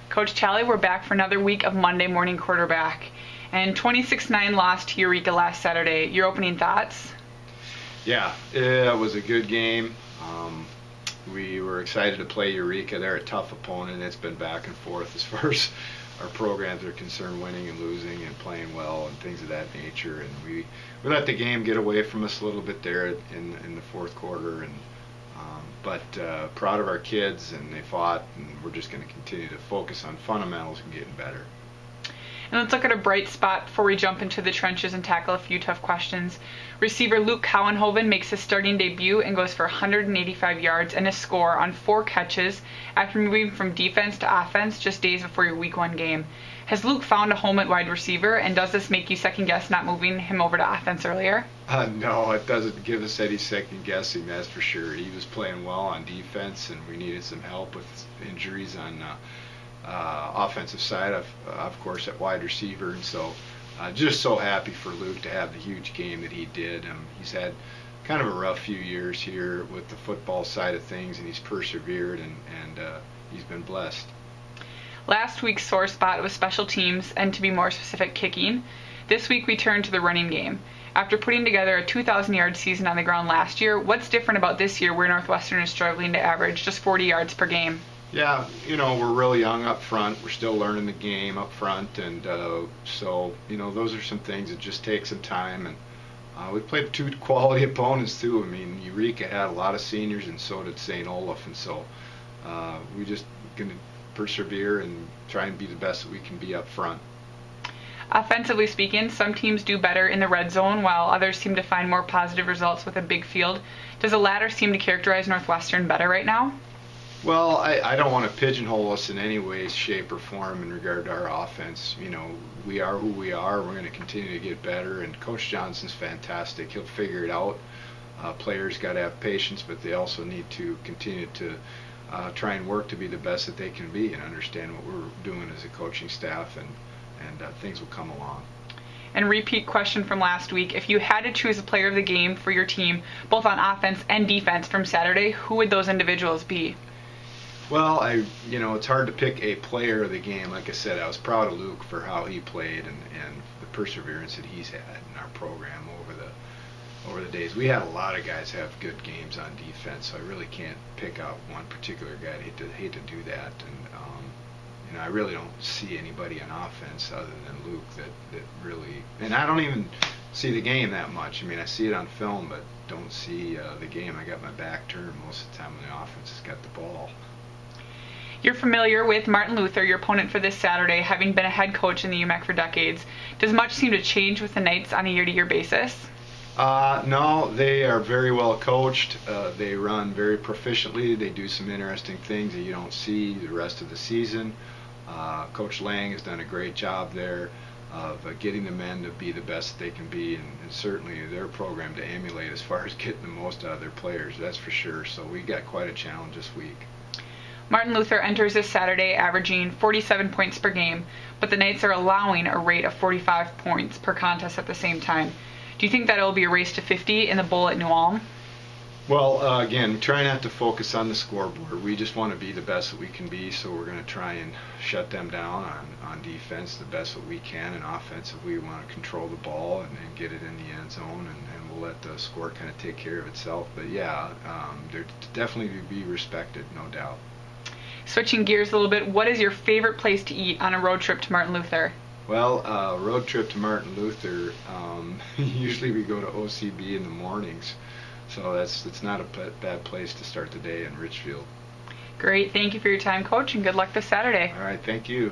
Coach Talley, we're back for another week of Monday morning quarterback. And 26-9 loss to Eureka last Saturday. Your opening thoughts? Yeah, it was a good game. We were excited to play Eureka. They're a tough opponent. It's been back and forth as far as our programs are concerned, winning and losing and playing well and things of that nature. And we let the game get away from us a little bit there in the fourth quarter. But proud of our kids, and they fought, and we're just going to continue to focus on fundamentals and getting better. And let's look at a bright spot before we jump into the trenches and tackle a few tough questions. Receiver Luke Cowenhoven makes his starting debut and goes for 185 yards and a score on 4 catches after moving from defense to offense just days before your Week 1 game. Has Luke found a home at wide receiver, and does this make you second guess not moving him over to offense earlier? No, it doesn't give us any second guessing, that's for sure. He was playing well on defense, and we needed some help with injuries on offensive side, of course, at wide receiver. And so just so happy for Luke to have the huge game that he did. He's had kind of a rough few years here with the football side of things, and he's persevered, and he's been blessed. Last week's sore spot was special teams, and to be more specific, kicking. This week we turn to the running game. After putting together a 2,000-yard season on the ground last year, what's different about this year where Northwestern is struggling to average just 40 yards per game? Yeah, we're really young up front. We're still learning the game up front, and so those are some things that just take some time. And we played 2 quality opponents too. I mean, Eureka had a lot of seniors, and so did St. Olaf, and so we just going to persevere and try and be the best that we can be up front. Offensively speaking, some teams do better in the red zone, while others seem to find more positive results with a big field. Does the latter seem to characterize Northwestern better right now? Well, I don't want to pigeonhole us in any way, shape, or form in regard to our offense. We are who we are. We're going to continue to get better, and Coach Johnson's fantastic. He'll figure it out. Players got to have patience, but they also need to continue to try and work to be the best that they can be and understand what we're doing as a coaching staff, and things will come along. And repeat question from last week. If you had to choose a player of the game for your team, both on offense and defense from Saturday, who would those individuals be? Well, it's hard to pick a player of the game. Like I said, I was proud of Luke for how he played and the perseverance that he's had in our program over the days. We had a lot of guys have good games on defense, so I really can't pick out one particular guy. I'd hate to do that. And I really don't see anybody on offense other than Luke that really. And I don't even see the game that much. I mean, I see it on film, but don't see the game. I got my back turned most of the time when the offense has got the ball. You're familiar with Martin Luther, your opponent for this Saturday, having been a head coach in the UMAC for decades. Does much seem to change with the Knights on a year-to-year basis? No, they are very well coached. They run very proficiently. They do some interesting things that you don't see the rest of the season. Coach Lang has done a great job there of getting the men to be the best they can be, and certainly their program to emulate as far as getting the most out of their players, that's for sure. So we got quite a challenge this week. Martin Luther enters this Saturday averaging 47 points per game, but the Knights are allowing a rate of 45 points per contest at the same time. Do you think that it will be a race to 50 in the bowl at New Ulm? Well, again, try not to focus on the scoreboard. We just want to be the best that we can be, so we're going to try and shut them down on defense the best that we can, and offensively we want to control the ball and get it in the end zone, and we'll let the score kind of take care of itself. But yeah, they're definitely to be respected, no doubt. Switching gears a little bit, what is your favorite place to eat on a road trip to Martin Luther? Well, road trip to Martin Luther, usually we go to OCB in the mornings, so it's not a bad place to start the day in Richfield. Great. Thank you for your time, Coach, and good luck this Saturday. All right, thank you.